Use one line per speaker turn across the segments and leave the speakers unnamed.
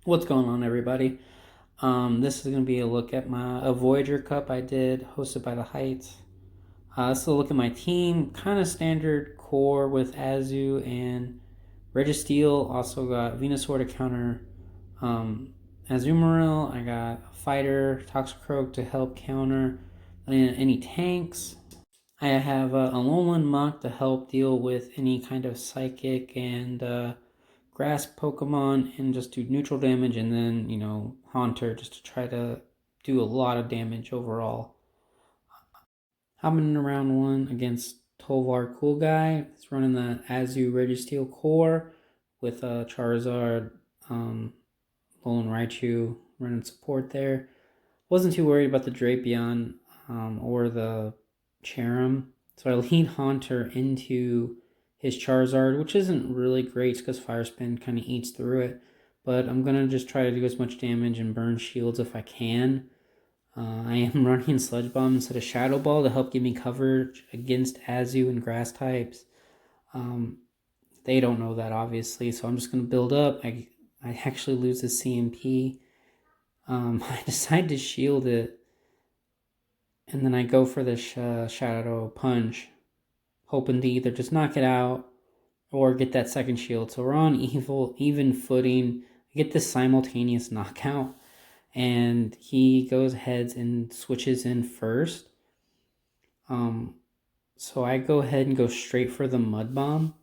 What's going on, everybody? This is going to be a look at a Voyager Cup I did, hosted by the Heights. This is a look at my team. Kind of standard core with Azu and Registeel. Also got Venusaur to counter Azumarill. I got a Fighter, Toxicroak to help counter any tanks. I have a Alolan Muck to help deal with any kind of Psychic and grass Pokemon and just do neutral damage, and then, Haunter just to try to do a lot of damage overall. I'm in round one against Tolvar Cool Guy. He's running the Azu Registeel core with Charizard, Alolan Raichu running support there. Wasn't too worried about the Drapion or the Cherim, so I lead Haunter into his Charizard, which isn't really great because Fire Spin kind of eats through it. But I'm going to just try to do as much damage and burn shields if I can. I am running Sludge Bomb instead of Shadow Ball to help give me coverage against Azu and Grass types. They don't know that, obviously, so I'm just going to build up. I actually lose the CMP. I decide to shield it, and then I go for the Shadow Punch, hoping to either just knock it out or get that second shield. So we're on even footing. I get this simultaneous knockout, and he goes ahead and switches in first. So I go ahead and go straight for the Mud Bomb.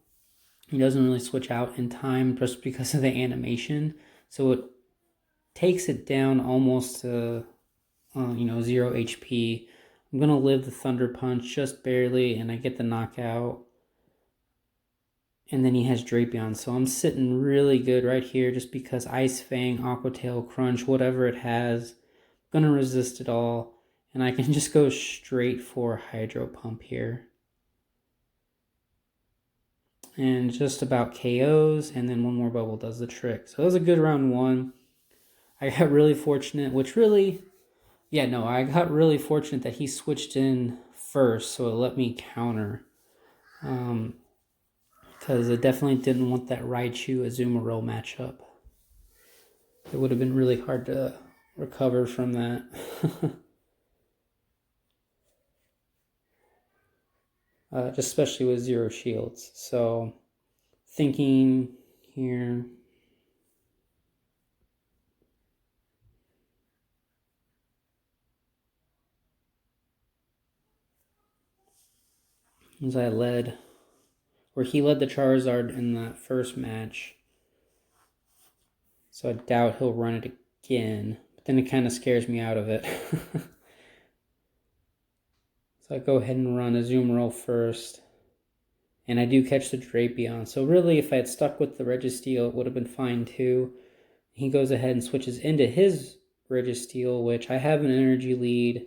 He doesn't really switch out in time just because of the animation. So it takes it down almost to 0 HP. I'm going to live the Thunder Punch just barely, and I get the knockout. And then he has Drapion, so I'm sitting really good right here just because Ice Fang, Aqua Tail, Crunch, whatever it has, I'm going to resist it all. And I can just go straight for Hydro Pump here. And just about KOs, and then one more bubble does the trick. So it was a good round one. I got really fortunate, I got really fortunate that he switched in first, so it let me counter. Because I definitely didn't want that Raichu Azumarill matchup. It would have been really hard to recover from that. Just especially with 0 shields. So, thinking here. As I led, where he led the Charizard in that first match. So I doubt he'll run it again. But then it kind of scares me out of it. So I go ahead and run Azumarill first. And I do catch the Drapion. So really, if I had stuck with the Registeel, it would have been fine too. He goes ahead and switches into his Registeel, which I have an energy lead.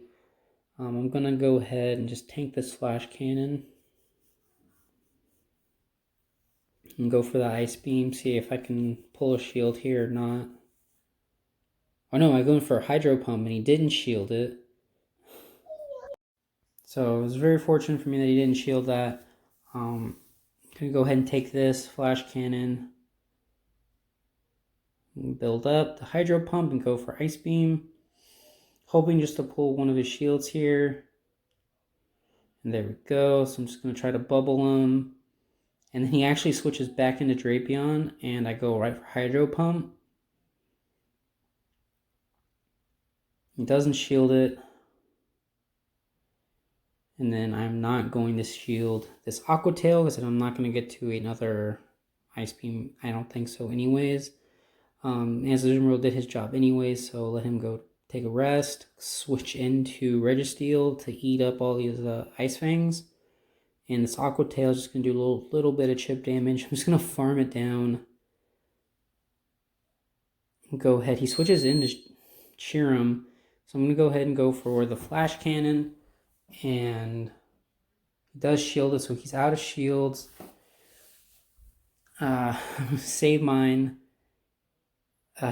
I'm going to go ahead and just tank this Flash Cannon. And go for the Ice Beam, see if I can pull a shield here or not. Oh no, I go in for a Hydro Pump and he didn't shield it. So it was very fortunate for me that he didn't shield that. I'm going to go ahead and take this Flash Cannon. Build up the Hydro Pump and go for Ice Beam. Hoping just to pull one of his shields here. And there we go. So I'm just going to try to bubble him. And then he actually switches back into Drapion, and I go right for Hydro Pump. He doesn't shield it. And then I'm not going to shield this Aqua Tail because I'm not going to get to another Ice Beam. I don't think so anyways. Azumarill did his job anyways, so let him go take a rest. Switch into Registeel to eat up all these Ice Fangs. And this Aqua Tail is just going to do a little bit of chip damage. I'm just going to farm it down. Go ahead. He switches into Cherim. So I'm going to go ahead and go for the Flash Cannon. And he does shield it, so he's out of shields. Save mine.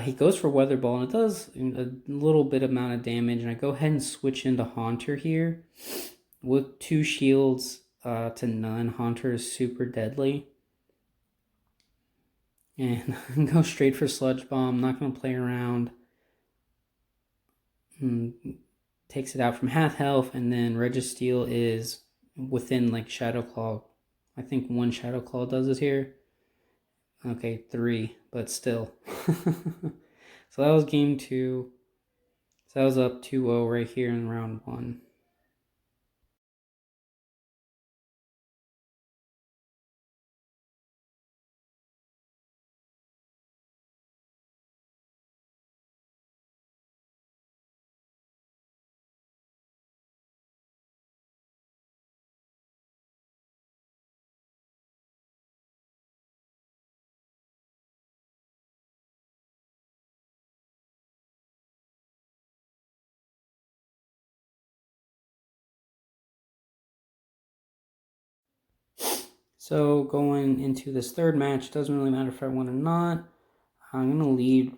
He goes for Weather Ball, and it does a little bit amount of damage. And I go ahead and switch into Haunter here. With 2 shields to none, Haunter is super deadly. And go straight for Sludge Bomb, not going to play around. Takes it out from half health, and then Registeel is within like Shadow Claw. I think one Shadow Claw does it here. Okay, 3, but still. So that was game 2. So that was up 2-0 right here in round 1. So going into this third match, doesn't really matter if I win or not. I'm gonna lead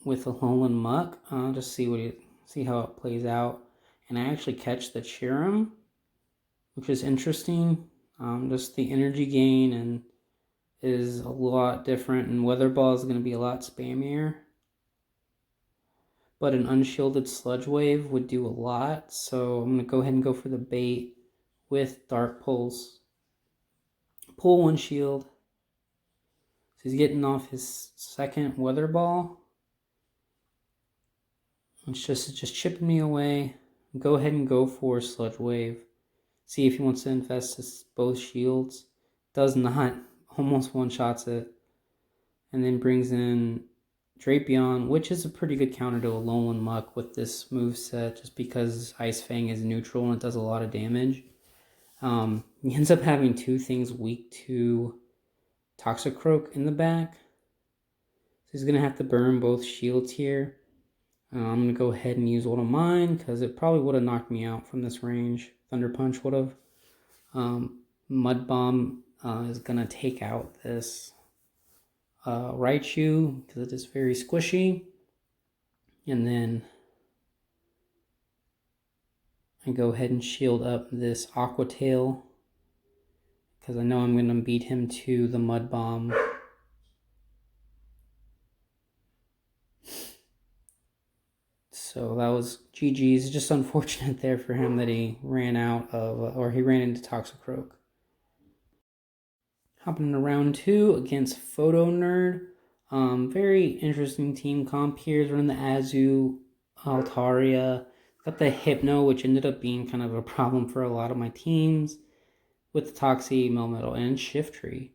with a Alolan Muck. Just see how it plays out, and I actually catch the Cherim, which is interesting. Just the energy gain and is a lot different, and Weather Ball is gonna be a lot spammier. But an unshielded Sludge Wave would do a lot, so I'm gonna go ahead and go for the bait with Dark Pulse. Pull 1 shield. So he's getting off his second Weather Ball. It's just chipping me away. Go ahead and go for Sludge Wave. See if he wants to invest his both shields. Does not. Almost one-shots it. And then brings in Drapion, which is a pretty good counter to Alolan Muck with this moveset, just because Ice Fang is neutral and it does a lot of damage. He ends up having 2 things weak to Toxicroak in the back. So he's going to have to burn both shields here. I'm going to go ahead and use one of mine because it probably would have knocked me out from this range. Thunder Punch would have. Mud Bomb is going to take out this Raichu because it is very squishy. And then I go ahead and shield up this Aqua Tail because I know I'm going to beat him to the Mud Bomb. So that was GG's. Just unfortunate there for him that he ran out of, or he ran into Toxicroak. Hopping into round 2 against Photo Nerd. Very interesting team comp here. He's running the Azu, Altaria. Got the Hypno, which ended up being kind of a problem for a lot of my teams with the Toxie, Melmetal, and Shiftry.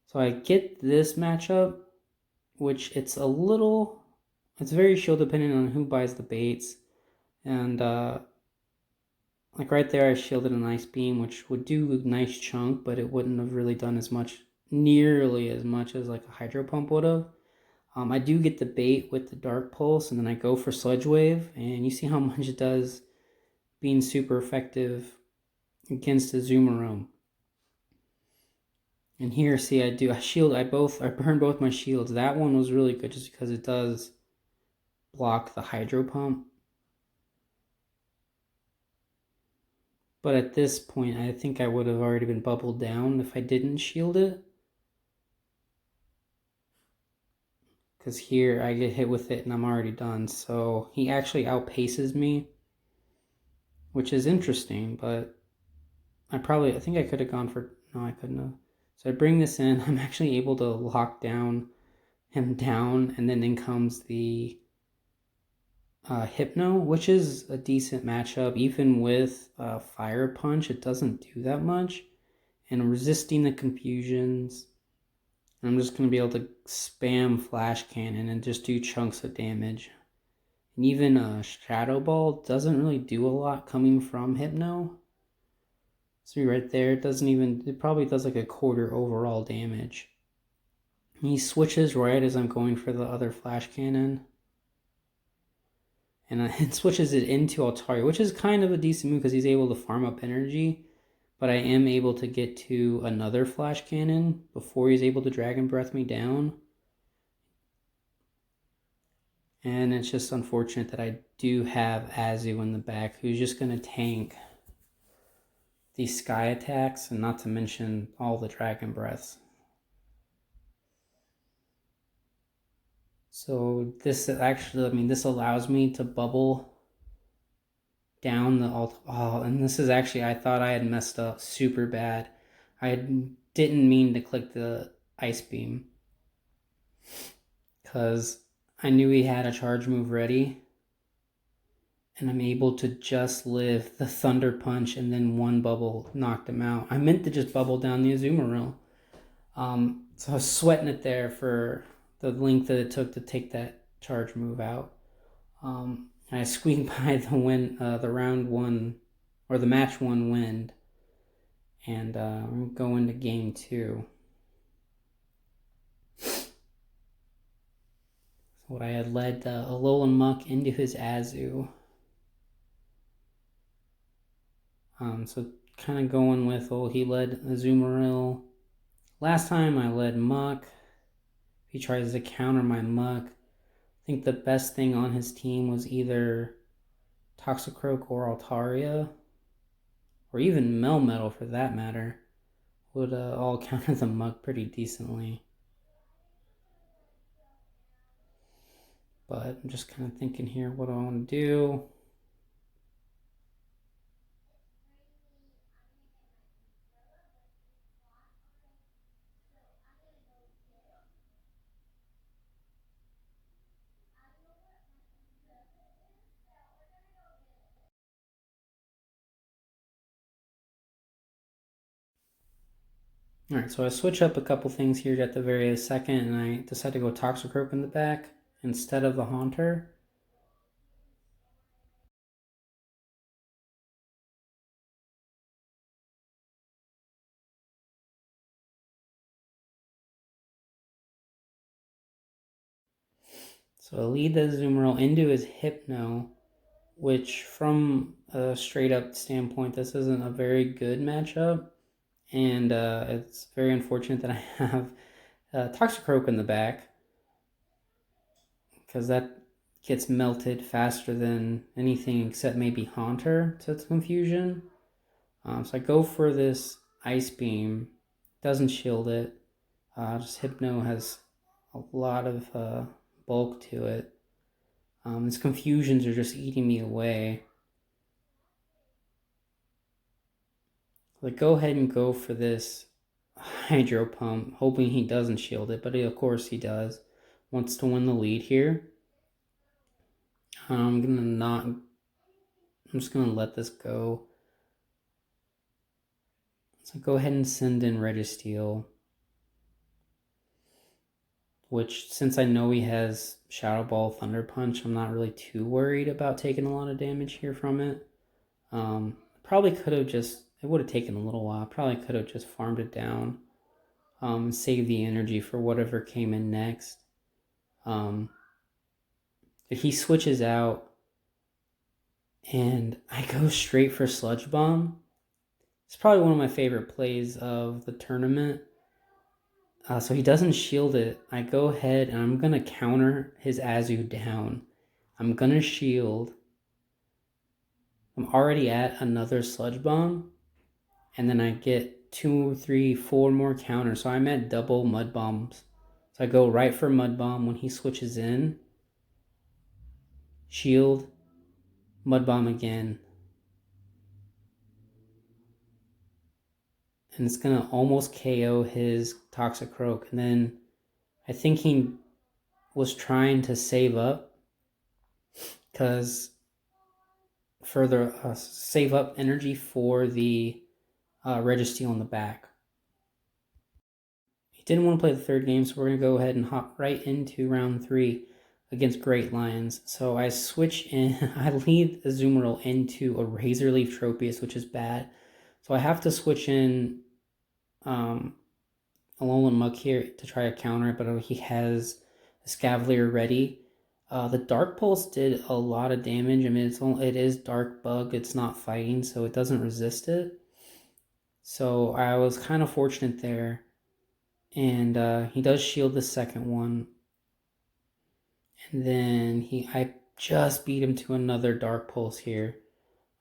So I get this matchup, which it's very shield dependent on who buys the baits. And like right there, I shielded an Ice Beam, which would do a nice chunk, but it wouldn't have really done nearly as much as like a Hydro Pump would have. I do get the bait with the Dark Pulse, and then I go for Sludge Wave, and you see how much it does being super effective against a Zoomerome. And here, see, I burn both my shields. That one was really good just because it does block the Hydro Pump. But at this point, I think I would have already been bubbled down if I didn't shield it. Because here I get hit with it and I'm already done. So he actually outpaces me, which is interesting, but I think I could have gone for, no, I couldn't have. So I bring this in, I'm actually able to lock him down, and then in comes the Hypno, which is a decent matchup. Even with Fire Punch, it doesn't do that much. And resisting the confusions, I'm just going to be able to spam Flash Cannon and just do chunks of damage. And even Shadow Ball doesn't really do a lot coming from Hypno. See right there, it probably does like a quarter overall damage. And he switches right as I'm going for the other Flash Cannon. And it switches it into Altaria, which is kind of a decent move because he's able to farm up energy. But I am able to get to another Flash Cannon before he's able to Dragon Breath me down. And it's just unfortunate that I do have Azu in the back, who's just going to tank these Sky attacks, and not to mention all the Dragon Breaths. So this actually, I mean, this allows me to bubble down the alt. Oh, and this is actually, I thought I had messed up super bad. I didn't mean to click the ice beam because I knew he had a charge move ready, and I'm able to just live the Thunder Punch, and then one bubble knocked him out. I meant to just bubble down the Azumarill. So I was sweating it there for the length that it took to take that charge move out. I squeaked by the round one, or the match one wind, and I'm going to game two. So what I had led Alolan Muck into his Azu. So kind of going with, he led Azumarill. Last time I led Muck. He tries to counter my Muck. I think the best thing on his team was either Toxicroak or Altaria, or even Melmetal for that matter, would all counter the Muck pretty decently. But I'm just kind of thinking here, what do I want to do? Alright, so I switch up a couple things here at the very second, and I decide to go Toxicroak in the back instead of the Haunter. So I lead the Azumarill into his Hypno, which from a straight up standpoint, this isn't a very good matchup. And it's very unfortunate that I have Toxicroak in the back, because that gets melted faster than anything except maybe Haunter to its confusion. So I go for this Ice Beam, doesn't shield it. Just Hypno has a lot of bulk to it. Its confusions are just eating me away. Like, go ahead and go for this Hydro Pump, hoping he doesn't shield it, but of course he does. Wants to win the lead here. I'm just gonna let this go. So go ahead and send in Registeel, which, since I know he has Shadow Ball, Thunder Punch, I'm not really too worried about taking a lot of damage here from it. Probably could have just, it would have taken a little while, probably could have just farmed it down, save the energy for whatever came in next. If he switches out and I go straight for Sludge Bomb, it's probably one of my favorite plays of the tournament. So he doesn't shield it. I go ahead and I'm going to counter his Azu down. I'm going to shield. I'm already at another Sludge Bomb. And then I get 2, 3, 4 more counters. So I'm at double Mud Bombs. So I go right for Mud Bomb when he switches in. Shield. Mud Bomb again. And it's going to almost KO his Toxicroak. And then I think he was trying to save up, because further save up energy for the Registeel on the back. He didn't want to play the third game, so we're going to go ahead and hop right into round 3 against Great Lions. So I switch in, I lead Azumarill into a Razor Leaf Tropius, which is bad. So I have to switch in Alolan Muck here to try to counter it, but he has a Scavalier ready. The Dark Pulse did a lot of damage. I mean, it is Dark Bug, it's not fighting, so it doesn't resist it. So I was kind of fortunate there. And he does shield the second one. And then I just beat him to another Dark Pulse here.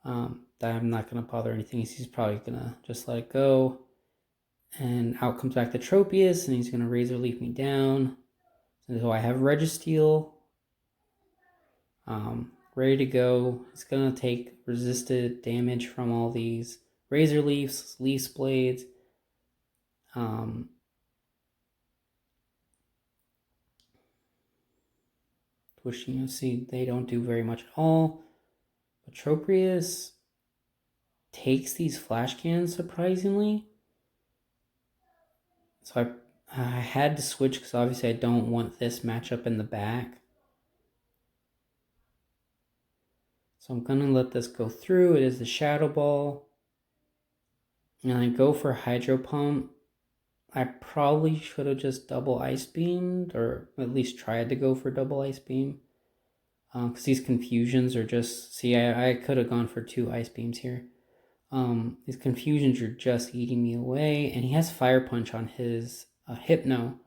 That I'm not going to bother anything. He's probably going to just let it go. And out comes back the Tropius, and he's going to Razor Leaf me down. So I have Registeel ready to go. It's going to take resisted damage from all these Razor Leafs, Leaf's Blades. Which, see, they don't do very much at all. But Tropius takes these flash cannons surprisingly. So I had to switch because obviously I don't want this matchup in the back. So I'm going to let this go through. It is the Shadow Ball. And I go for Hydro Pump. I probably should have just double Ice Beamed, or at least tried to go for double Ice Beam. Because these confusions are just... See, I could have gone for 2 Ice Beams here. These confusions are just eating me away. And he has Fire Punch on his Hypno.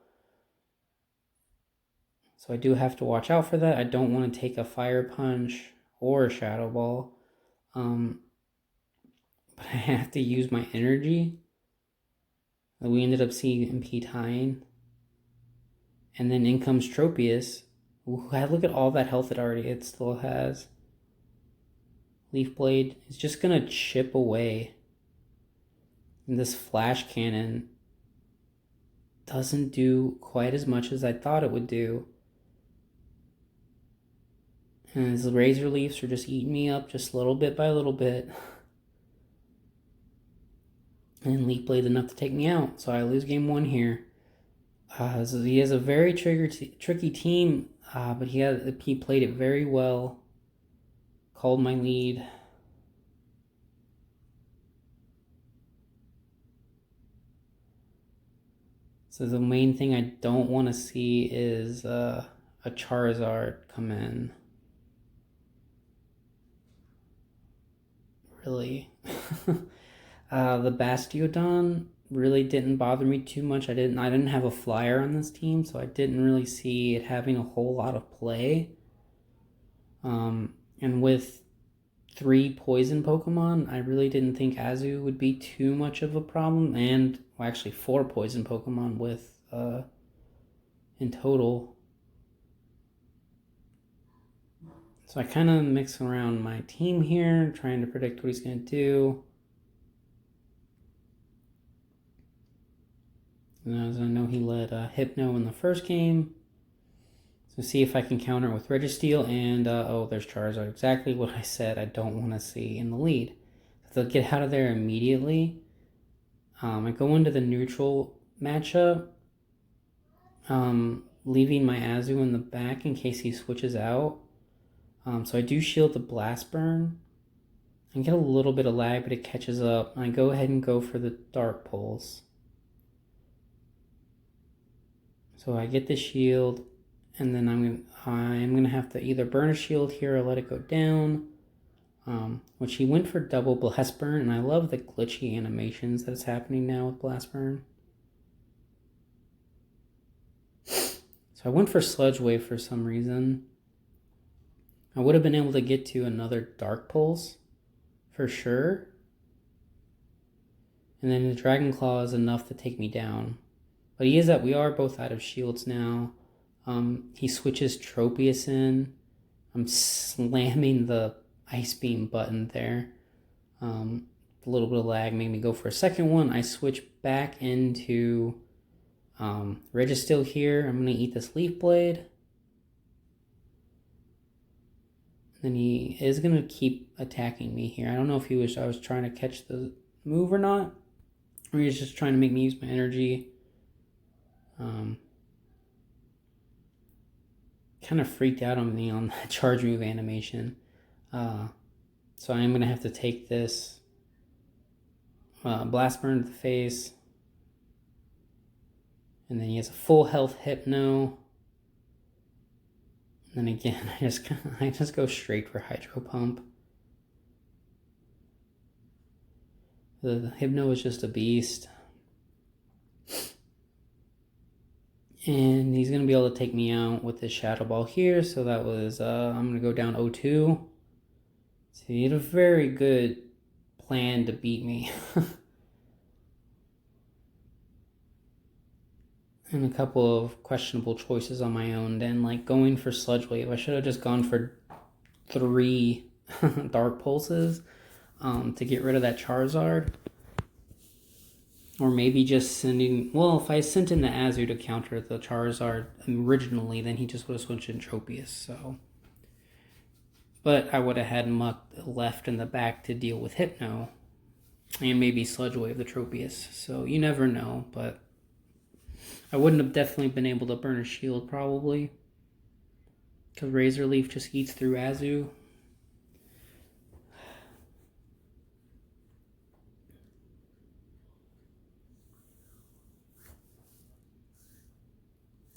So I do have to watch out for that. I don't want to take a Fire Punch or a Shadow Ball. But I have to use my energy. We ended up seeing MP tying. And then in comes Tropius. Ooh, look at all that health it still has. Leaf Blade is just going to chip away. And this Flash Cannon doesn't do quite as much as I thought it would do. And his Razor Leafs are just eating me up just little bit by little bit. And Leaf Blade enough to take me out. So I lose game 1 here. So he has a very tricky team, but he played it very well. Called my lead. So the main thing I don't want to see is a Charizard come in. Really. The Bastiodon really didn't bother me too much. I didn't have a flyer on this team, so I didn't really see it having a whole lot of play. And with 3 poison Pokemon, I really didn't think Azu would be too much of a problem. And well, actually 4 poison Pokemon with in total. So I kind of mix around my team here, trying to predict what he's going to do. And as I know, he led Hypno in the first game. So see if I can counter it with Registeel. And, oh, there's Charizard. Exactly what I said I don't want to see in the lead. So they'll get out of there immediately. I go into the neutral matchup, leaving my Azu in the back in case he switches out. So I do shield the Blast Burn. I get a little bit of lag, but it catches up. I go ahead and go for the Dark Pulse. So I get the shield, and then I'm gonna have to either burn a shield here or let it go down. Which he went for double Blast Burn, and I love the glitchy animations that is happening now with Blast Burn. So I went for Sludge Wave for some reason. I would have been able to get to another Dark Pulse for sure. And then the Dragon Claw is enough to take me down. But we are both out of shields now. He switches Tropius in. I'm slamming the Ice Beam button there. A little bit of lag made me go for a second one. I switch back into Registeel here. I'm going to eat this Leaf Blade. Then he is going to keep attacking me here. I don't know if I was trying to catch the move or not. Or he's just trying to make me use my energy. Kind of freaked out on me on that charge move animation. So I'm going to have to take this Blast Burn to the face. And then he has a full health Hypno. And then again, I just go straight for Hydro Pump. The Hypno is just a beast. And he's going to be able to take me out with his Shadow Ball here. So that was, I'm going to go down 0-2. So he had a very good plan to beat me. and a couple of questionable choices on my own. Then, like, going for Sludge Wave, I should have just gone for 3 Dark Pulses to get rid of that Charizard. Or maybe just sending... Well, if I sent in the Azu to counter the Charizard originally, then he just would have switched in Tropius, so... But I would have had Muck left in the back to deal with Hypno. And maybe Sludge Wave the Tropius. So you never know, but... I wouldn't have definitely been able to burn a shield, probably. Because Razor Leaf just eats through Azu.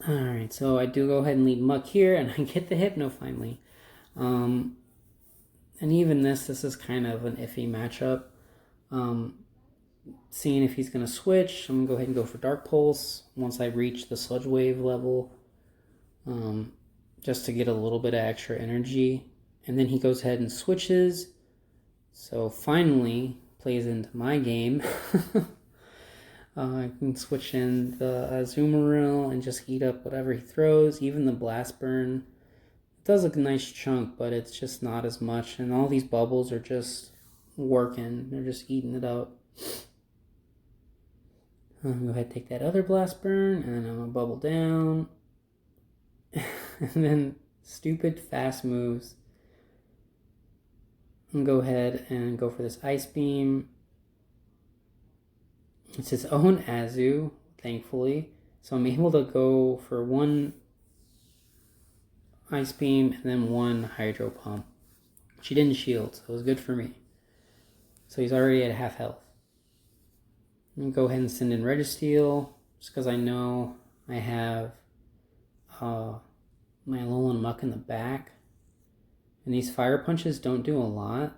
Alright, so I do go ahead and lead Muck here, and I get the Hypno finally. And even this is kind of an iffy matchup. Seeing if he's going to switch, I'm going to go ahead and go for Dark Pulse once I reach the Sludge Wave level. Just to get a little bit of extra energy. And then he goes ahead and switches. So finally, plays into my game. I can switch in the Azumarill and just eat up whatever he throws. Even the Blast Burn. It does a nice chunk, but it's just not as much. And all these bubbles are just working. They're just eating it up. I'm going to go ahead and take that other Blast Burn. And then I'm going to bubble down. And then stupid fast moves. I'm going to go ahead and go for this Ice Beam. It's his own Azu, thankfully. So I'm able to go for 1 Ice Beam and then 1 Hydro Pump. She didn't shield, so it was good for me. So he's already at half health. I'm going to go ahead and send in Registeel, just because I know I have my Alolan Muck in the back. And these Fire Punches don't do a lot.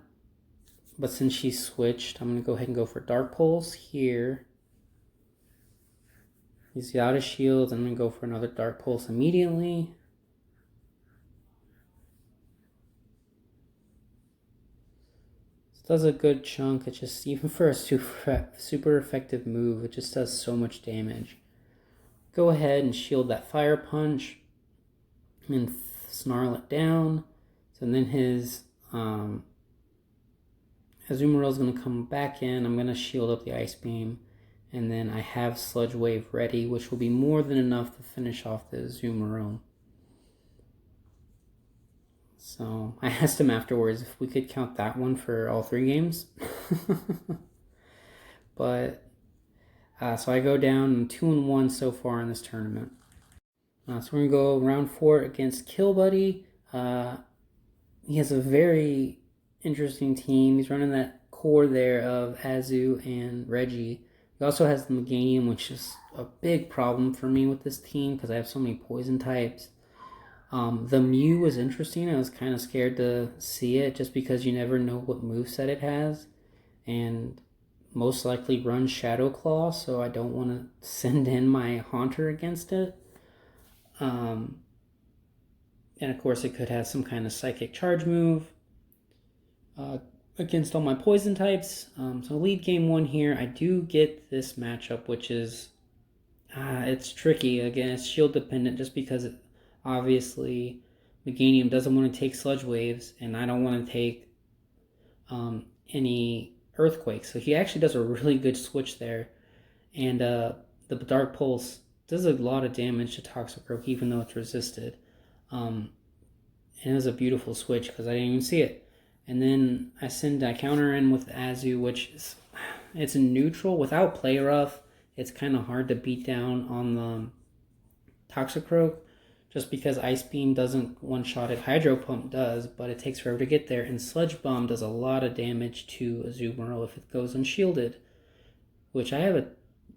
But since she switched, I'm going to go ahead and go for Dark Pulse here. He's out of shield. I'm going to go for another Dark Pulse immediately. This does a good chunk. It just, even for a super effective move, it just does so much damage. Go ahead and shield that Fire Punch. And snarl it down. So then his... Azumarill is going to come back in. I'm going to shield up the Ice Beam. And then I have Sludge Wave ready, which will be more than enough to finish off the Azumarill. So I asked him afterwards if we could count that one for all 3 games. But, so I go down 2-1 so far in this tournament. So we're going to go round 4 against Kill Buddy. He has a very interesting team. He's running that core there of Azu and Reggie. He also has the Meganium, which is a big problem for me with this team because I have so many poison types. The Mew was interesting. I was kind of scared to see it just because you never know what moveset it has. And most likely runs Shadow Claw, so I don't want to send in my Haunter against it. And of course it could have some kind of Psychic Charge move. Against all my poison types. So lead game 1 here. I do get this matchup, which is it's tricky. Again, it's shield dependent just because obviously Meganium doesn't want to take Sludge Waves and I don't want to take any Earthquakes. So he actually does a really good switch there. And the Dark Pulse does a lot of damage to Toxicroak even though it's resisted. And it was a beautiful switch because I didn't even see it. And then I counter in with Azu, which is, it's neutral. Without Play Rough, it's kind of hard to beat down on the Toxicroak, just because Ice Beam doesn't one-shot it. Hydro Pump does, but it takes forever to get there. And Sludge Bomb does a lot of damage to Azumarill if it goes unshielded, which I have a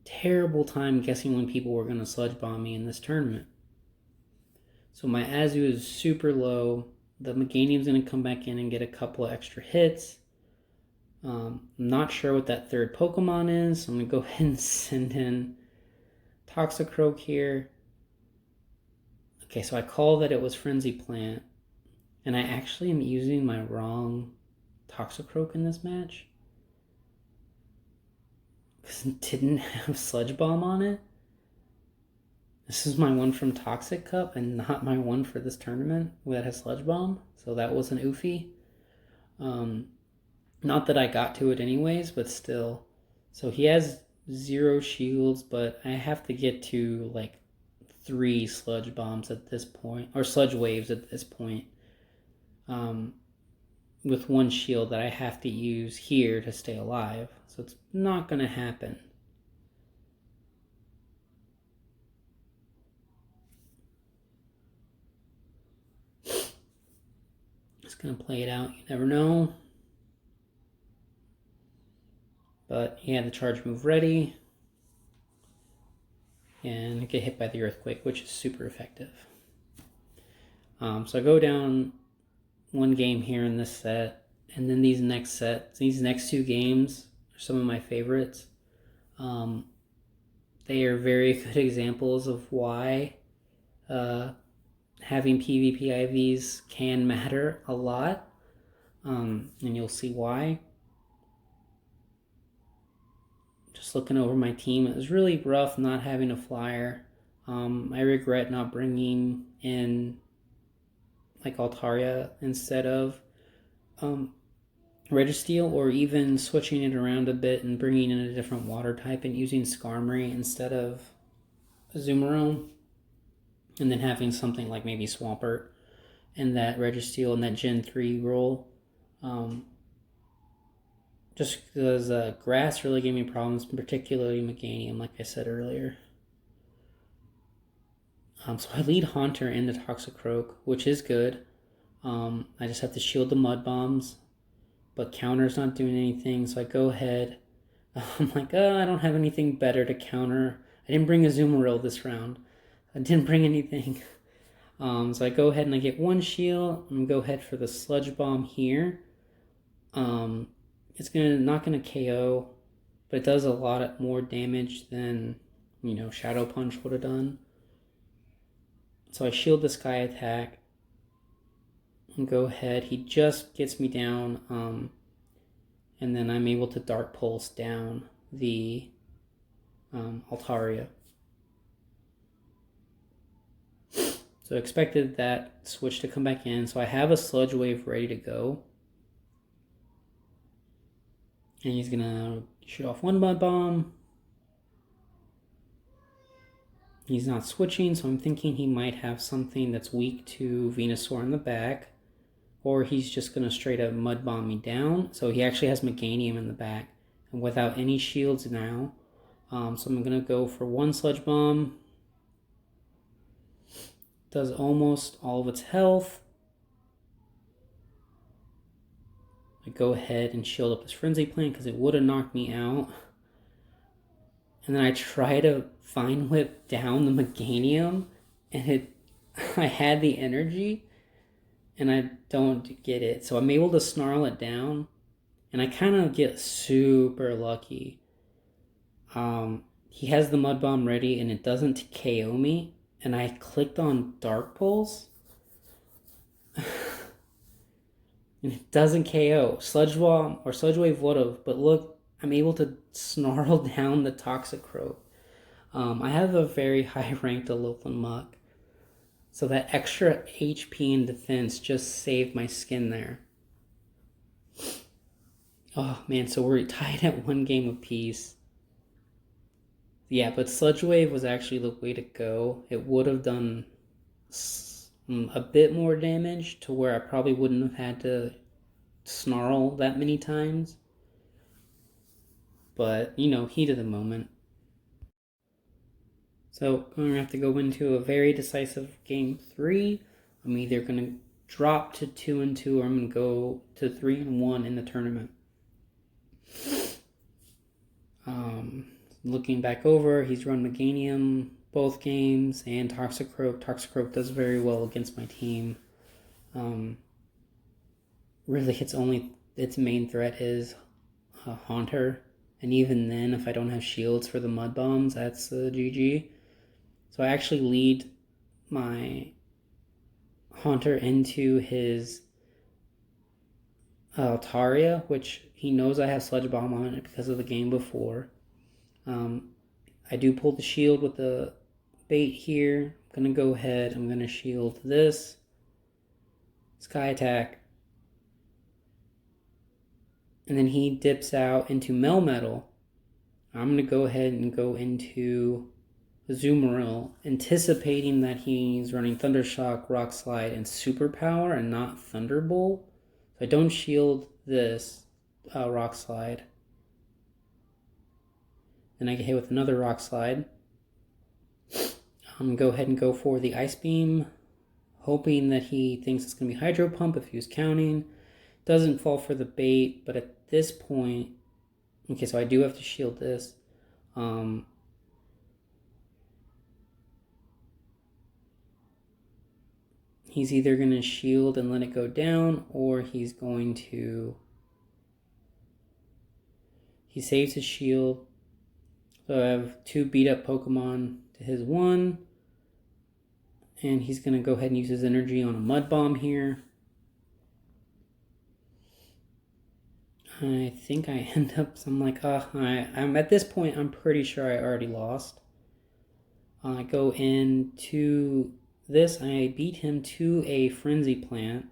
terrible time guessing when people were going to Sludge Bomb me in this tournament. So my Azu is super low. The Meganium's going to come back in and get a couple of extra hits. I'm not sure what that third Pokemon is, so I'm going to go ahead and send in Toxicroak here. Okay, so I call that it was Frenzy Plant, and I actually am using my wrong Toxicroak in this match. Because it didn't have Sludge Bomb on it. This is my one from Toxic Cup and not my one for this tournament that has Sludge Bomb. So that was an oofy. Not that I got to it anyways, but still. So he has 0 shields, but I have to get to like 3 sludge bombs at this point, or sludge waves at this point, with 1 shield that I have to use here to stay alive. So it's not going to happen. Just going to play it out. You never know. But he had the charge move ready. And get hit by the earthquake, which is super effective. So I go down 1 game here in this set, and then these next 2 games are some of my favorites. They are very good examples of why having PvP IVs can matter a lot, and you'll see why. Just looking over my team, it was really rough not having a flyer. I regret not bringing in like Altaria instead of Registeel, or even switching it around a bit and bringing in a different water type and using Skarmory instead of Azumarill, and then having something like maybe Swampert in that Registeel and that Gen 3 role. Just because grass really gave me problems, particularly Meganium, like I said earlier. So I lead Haunter into Toxicroak, which is good. I just have to shield the Mud Bombs, but counter's not doing anything, so I go ahead. I'm like, I don't have anything better to counter. I didn't bring a Azumarill this round. I didn't bring anything. So I go ahead and I get 1 shield. I'm going to go ahead for the Sludge Bomb here. It's not gonna KO, but it does a lot more damage than, Shadow Punch would have done. So I shield the Sky attack and go ahead. He just gets me down, and then I'm able to Dark Pulse down the Altaria. So I expected that switch to come back in. So I have a Sludge Wave ready to go. And he's gonna shoot off 1 Mud Bomb. He's not switching, so I'm thinking he might have something that's weak to Venusaur in the back. Or he's just gonna straight up Mud Bomb me down. So he actually has Meganium in the back, and without any shields now. So I'm gonna go for 1 Sludge Bomb. Does almost all of its health. I go ahead and shield up this Frenzy Plant because it would have knocked me out. And then I try to Vine Whip down the Meganium, and I had the energy, and I don't get it. So I'm able to snarl it down, and I kind of get super lucky. He has the Mud Bomb ready, and it doesn't KO me, and I clicked on Dark Pulse. And it doesn't KO. Sludge Bomb or Sludge Wave would have, but look, I'm able to snarl down the Toxicroak. I have a very high ranked Alolan Muck, so that extra HP and defense just saved my skin there. Oh man, so we're tied at 1 game apiece. Yeah, but Sludge Wave was actually the way to go. It would have done a bit more damage to where I probably wouldn't have had to snarl that many times. But, heat of the moment. So I'm going to have to go into a very decisive game 3. I'm either going to drop to 2-2 or I'm going to go to 3-1 in the tournament. Looking back over, he's run Meganium both games and Toxicroak. Toxicroak does very well against my team. Really, its main threat is Haunter, and even then, if I don't have shields for the Mud Bombs, that's GG. So I actually lead my Haunter into his Altaria, which he knows I have Sludge Bomb on it because of the game before. I do pull the shield with the bait here. I'm going to go ahead, I'm going to shield this. Sky Attack. And then he dips out into Melmetal. I'm going to go ahead and go into Azumarill, anticipating that he's running Thundershock, Rock Slide, and Superpower and not Thunderbolt. So I don't shield this Rock Slide. Then I get hit with another Rock Slide. I'm going to go ahead and go for the Ice Beam, hoping that he thinks it's going to be Hydro Pump if he was counting. Doesn't fall for the bait, but at this point... Okay, so I do have to shield this. He's either going to shield and let it go down, or he's going to... He saves his shield. So I have 2 beat up Pokemon to his 1. And he's going to go ahead and use his energy on a Mud Bomb here. I think I end up, so I'm like, I'm at this point, I'm pretty sure I already lost. I go into this, I beat him to a Frenzy Plant.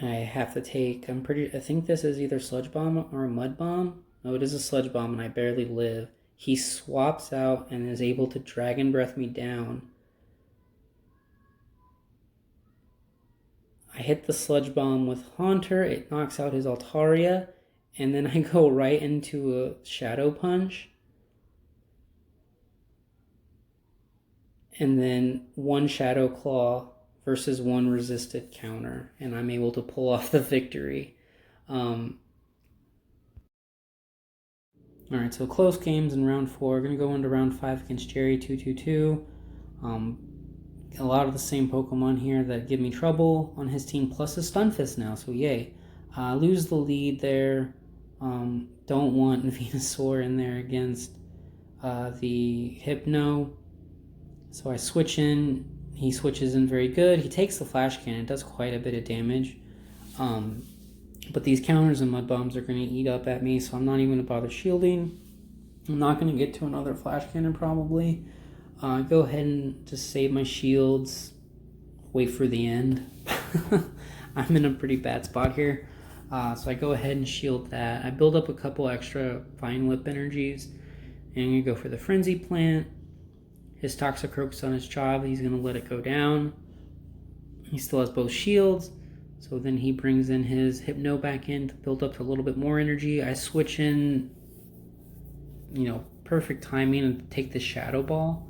I have to take, I think this is either Sludge Bomb or a Mud Bomb. No, it is a Sludge Bomb and I barely live. He swaps out and is able to Dragon Breath me down. I hit the Sludge Bomb with Haunter, it knocks out his Altaria, and then I go right into a Shadow Punch. And then 1 Shadow Claw versus 1 resisted counter, and I'm able to pull off the victory. Alright, so close games in round 4. We're going to go into round 5 against Jerry 222. A lot of the same Pokemon here that give me trouble on his team, plus a Stunfisk now, so yay. Lose the lead there. Don't want Venusaur in there against the Hypno. So I switch in. He switches in very good. He takes the Flash Cannon. It does quite a bit of damage. But these counters and Mud Bombs are going to eat up at me, so I'm not even going to bother shielding. I'm not going to get to another Flash Cannon probably. Go ahead and just save my shields. Wait for the end. I'm in a pretty bad spot here. So I go ahead and shield that. I build up a couple extra Vine Whip energies. And I'm going to go for the Frenzy Plant. His Toxicroak's on his job. He's going to let it go down. He still has both shields. So then he brings in his Hypno back in to build up a little bit more energy. I switch in, perfect timing and take the Shadow Ball.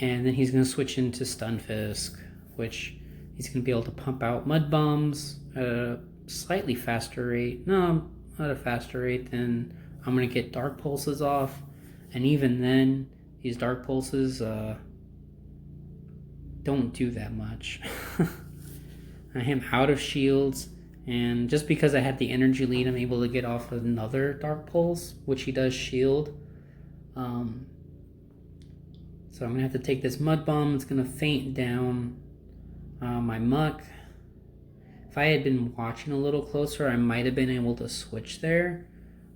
And then he's going to switch into Stunfisk, which he's going to be able to pump out Mud Bombs at a slightly faster rate. No, not a faster rate than I'm going to get Dark Pulses off. And even then, these Dark Pulses don't do that much. I am out of shields, and just because I had the energy lead, I'm able to get off another Dark Pulse, which he does shield. So I'm going to have to take this Mud Bomb. It's going to faint down my Muck. If I had been watching a little closer, I might have been able to switch there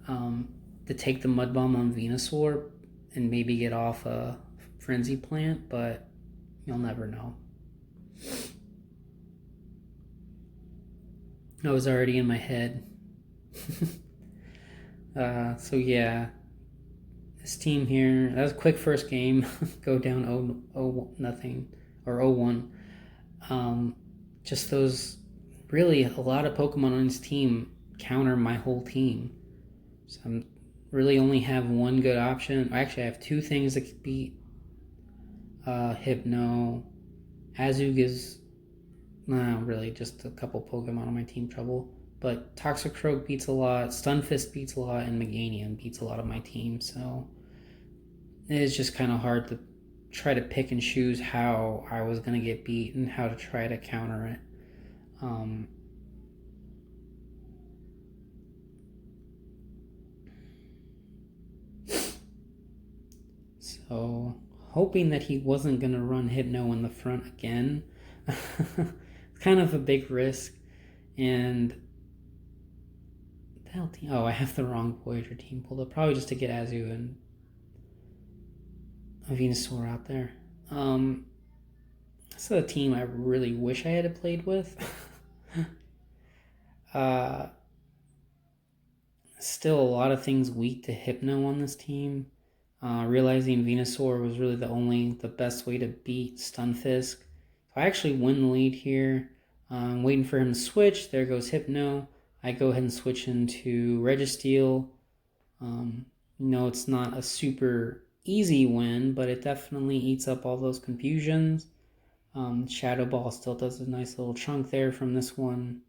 to take the Mud Bomb on Venusaur and maybe get off a Frenzy Plant, but you'll never know. I was already in my head. So yeah, this team here, that was a quick first game. Go down 0-0 or 0-1. Just those, really a lot of Pokemon on his team counter my whole team. So I'm really only have one good option. Actually, I have 2 things that could beat Hypno. Azug is really just a couple Pokemon on my team trouble. But Toxicroak beats a lot, Stunfisk beats a lot, and Meganium beats a lot of my team. So it is just kind of hard to try to pick and choose how I was going to get beat and how to try to counter it. So hoping that he wasn't going to run Hypno in the front again. It's kind of a big risk, and the hell team? Oh, I have the wrong Voyager team pulled up. Probably just to get Azu and a Venusaur out there. That's a team I really wish I had played with. Still a lot of things weak to Hypno on this team. Realizing Venusaur was really the best way to beat Stunfisk. So I actually win the lead here. Waiting for him to switch. There goes Hypno. I go ahead and switch into Registeel. No, it's not a super easy win, but it definitely eats up all those confusions. Shadow Ball still does a nice little chunk there from this one.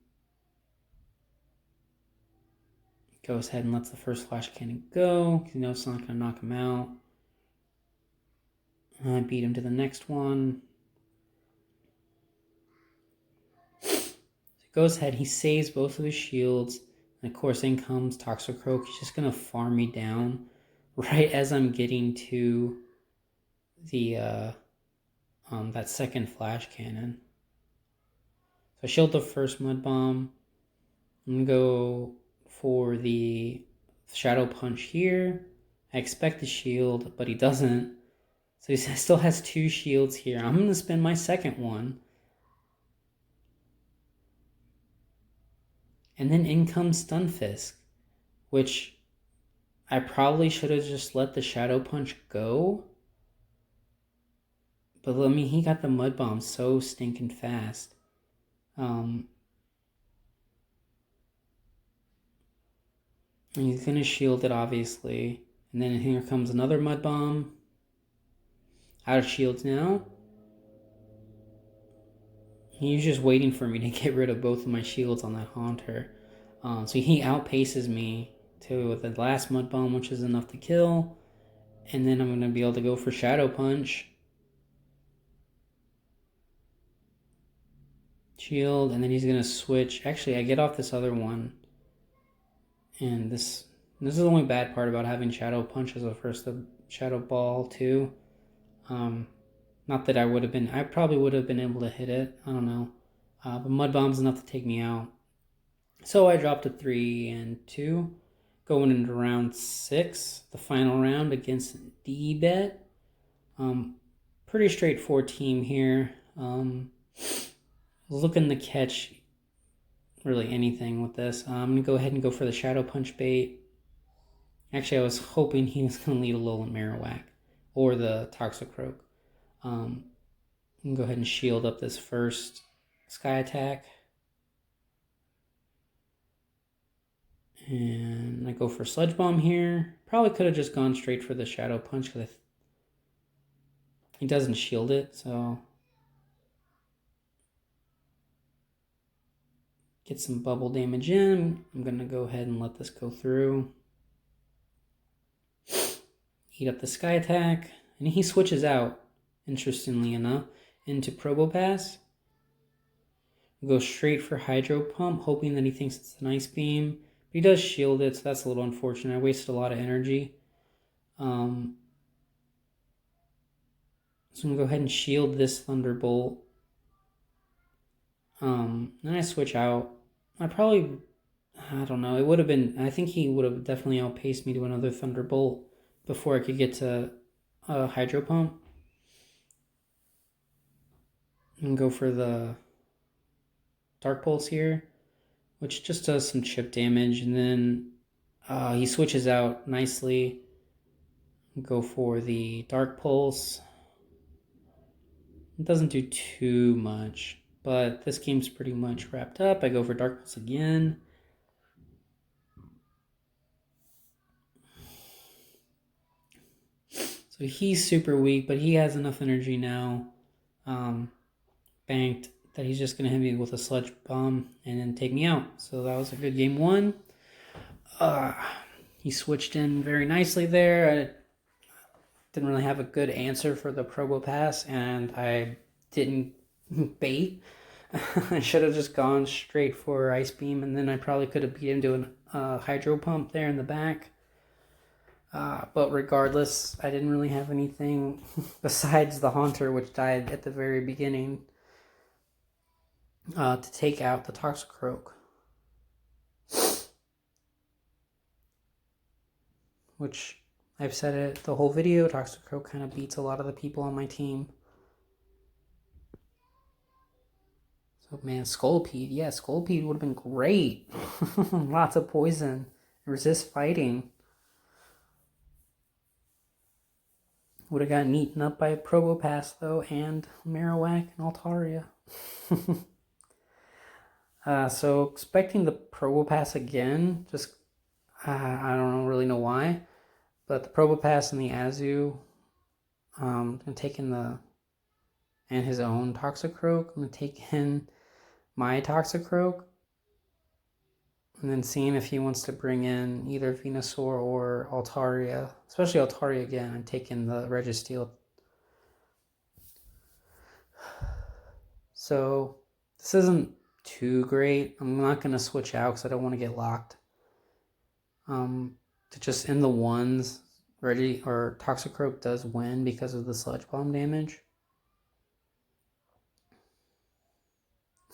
Goes ahead and lets the first Flash Cannon go, because you know it's not going to knock him out. I beat him to the next one. So he goes ahead, he saves both of his shields, and of course in comes Toxicroak. He's just going to farm me down right as I'm getting to the that second Flash Cannon. So I shield the first Mud Bomb. I'm going to go for the Shadow Punch here. I expect the shield, but he doesn't. So he still has 2 shields here. I'm going to spend my second one. And then in comes Stunfisk, which I probably should have just let the Shadow Punch go. But I mean, he got the Mud Bomb so stinking fast. And he's going to shield it, obviously. And then here comes another Mud Bomb. Out of shields now. He's just waiting for me to get rid of both of my shields on that Haunter. So he outpaces me to the last Mud Bomb, which is enough to kill. And then I'm going to be able to go for Shadow Punch. Shield, and then he's going to switch. Actually, I get off this other one. And this is the only bad part about having Shadow Punch as a first Shadow Ball too. Not that I probably would have been able to hit it. I don't know. But Mud Bomb's enough to take me out. So I dropped to 3 and 2. Going into round 6, the final round against D-Bet. Pretty straightforward team here. Looking to catch really anything with this. I'm going to go ahead and go for the Shadow Punch bait. Actually, I was hoping he was going to lead a Alolan Marowak or the Toxicroak. I'm going to go ahead and shield up this first Sky Attack. And I go for Sludge Bomb here. Probably could have just gone straight for the Shadow Punch because he doesn't shield it, so get some bubble damage in. I'm going to go ahead and let this go through. Heat up the Sky Attack. And he switches out, interestingly enough, into Probopass. Go straight for Hydro Pump, hoping that he thinks it's an Ice Beam. But he does shield it, so that's a little unfortunate. I wasted a lot of energy. So I'm going to go ahead and shield this Thunderbolt. Then I switch out. I don't know. It would have been, I think he would have definitely outpaced me to another Thunderbolt before I could get to Hydro Pump. And go for the Dark Pulse here, which just does some chip damage. And then he switches out nicely. Go for the Dark Pulse. It doesn't do too much, but this game's pretty much wrapped up. I go for Dark Pulse again. So he's super weak, but he has enough energy now, banked, that he's just going to hit me with a Sludge Bomb and then take me out. So that was a good game 1. He switched in very nicely there. I didn't really have a good answer for the Probopass, and I didn't bait. I should have just gone straight for Ice Beam, and then I probably could have beat him to a Hydro Pump there in the back. But regardless, I didn't really have anything besides the Haunter, which died at the very beginning, to take out the Toxicroak. which I've said it the whole video. Toxicroak kind of beats a lot of the people on my team. So man, Scolipede, yeah, Scolipede would have been great. Lots of poison, resist fighting. Would have gotten eaten up by Probopass though, and Marowak and Altaria. So expecting the Probopass again, just I don't really know why, but the Probopass and the Azu, and taking the and his own Toxicroak. I'm gonna take in my Toxicroak, and then seeing if he wants to bring in either Venusaur or Altaria, especially Altaria again. I'm taking the Registeel. So this isn't too great. I'm not gonna switch out because I don't want to get locked. To just in the ones, Toxicroak does win because of the Sludge Bomb damage.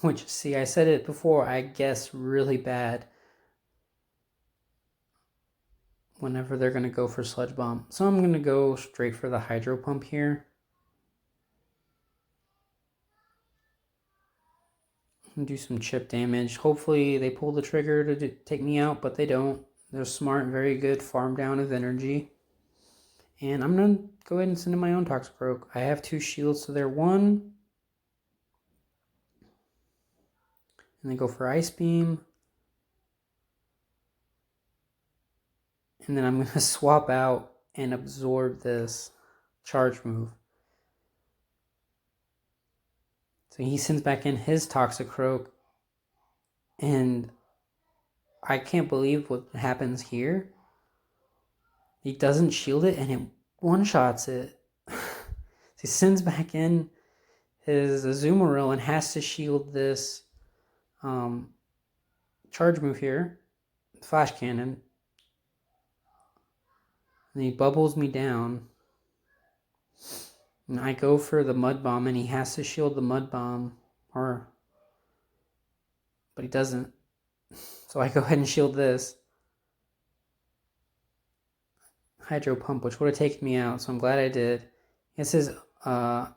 Which, see, I said it before, I guess really bad whenever they're gonna go for Sludge Bomb. So I'm gonna go straight for the Hydro Pump here. And do some chip damage. Hopefully they pull the trigger to take me out, but they don't. They're smart, very good farm down of energy. And I'm going to go ahead and send in my own Toxicroak. I have 2 shields, so they're 1. And then go for Ice Beam. And then I'm going to swap out and absorb this charge move. So he sends back in his Toxicroak. And I can't believe what happens here. He doesn't shield it and it one-shots it. He sends back in his Azumarill and has to shield this charge move here. Flash Cannon. And he bubbles me down. And I go for the Mud Bomb and he has to shield the Mud Bomb. But he doesn't. So I go ahead and shield this. Hydro Pump, which would have taken me out, so I'm glad I did. This is Probopass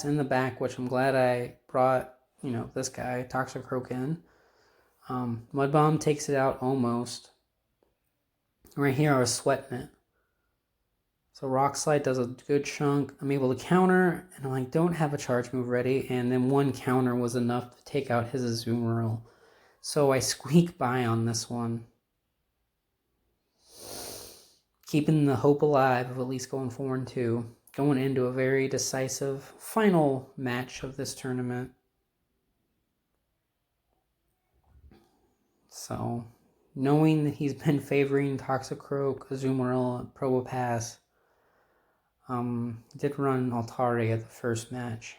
in the back, which I'm glad I brought, this guy, Toxicroak in. Mud Bomb takes it out almost. Right here I was sweating it. So Rock Slide does a good chunk. I'm able to counter, and I don't have a charge move ready, and then one counter was enough to take out his Azumarill. So I squeak by on this one. Keeping the hope alive of at least going 4-2. Going into a very decisive final match of this tournament. So, knowing that he's been favoring Toxicroak, Azumarill, and Probopass, did run Altaria the first match.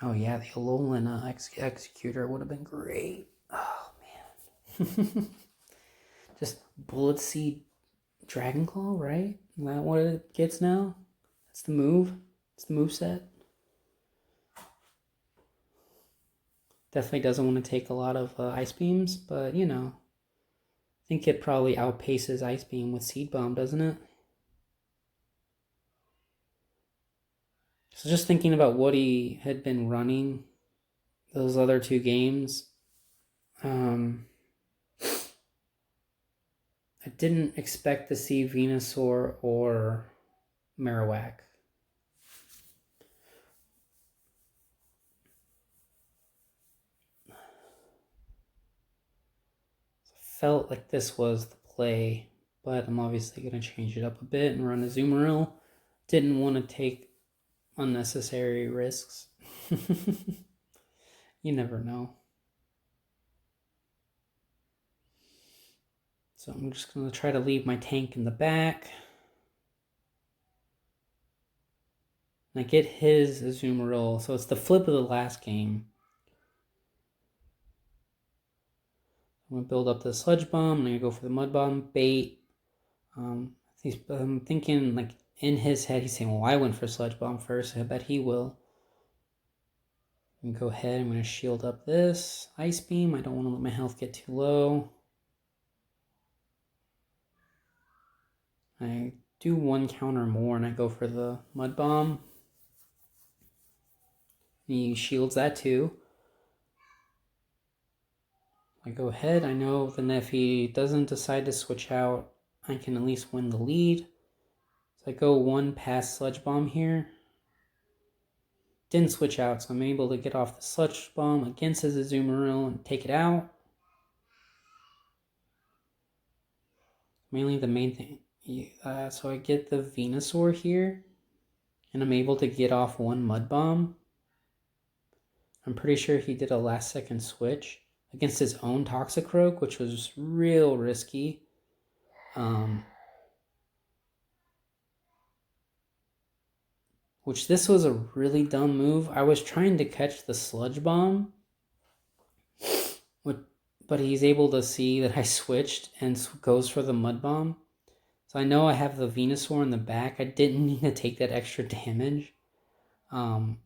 Oh yeah, the Alolan Executor would have been great. Oh man. Just Bullet Seed Dragon Claw, right? Is that what it gets now? That's the move. It's the moveset. Definitely doesn't want to take a lot of Ice Beams, but I think it probably outpaces Ice Beam with Seed Bomb, doesn't it? So just thinking about what he had been running those other 2 games, I didn't expect to see Venusaur or Marowak. Felt like this was the play, but I'm obviously going to change it up a bit and run a Azumarill. Didn't want to take unnecessary risks. You never know. So I'm just going to try to leave my tank in the back. And I get his Azumarill, so it's the flip of the last game. I'm going to build up the Sludge Bomb. I'm going to go for the Mud Bomb bait. I'm thinking, like, in his head, he's saying, well, I went for Sludge Bomb first. I bet he will. I'm going to go ahead. I'm going to shield up this Ice Beam. I don't want to let my health get too low. I do one counter more and I go for the Mud Bomb. He shields that too. I go ahead. I know then if he doesn't decide to switch out, I can at least win the lead. So I go one past Sludge Bomb here. Didn't switch out, so I'm able to get off the Sludge Bomb against his Azumarill and take it out. Mainly the main thing. So I get the Venusaur here, and I'm able to get off one Mud Bomb. I'm pretty sure he did a last second switch against his own Toxicroak, which was real risky. Which this was a really dumb move. I was trying to catch the Sludge Bomb, but he's able to see that I switched and goes for the Mud Bomb. So I know I have the Venusaur in the back. I didn't need to take that extra damage. And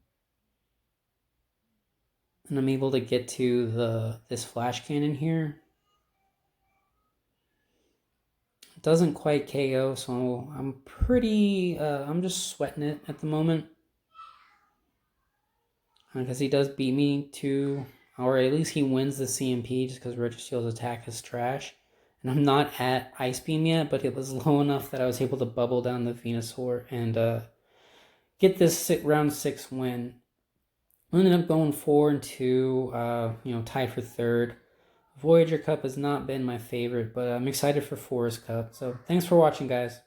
I'm able to get to this Flash Cannon here. It doesn't quite KO, so I'm pretty... I'm just sweating it at the moment. Because he does beat me to... Or at least he wins the CMP just because Registeel's attack is trash. And I'm not at Ice Beam yet, but it was low enough that I was able to bubble down the Venusaur and get this round 6 win. I ended up going 4-2, tied for third. Voyager Cup has not been my favorite, but I'm excited for Forest Cup. So thanks for watching, guys.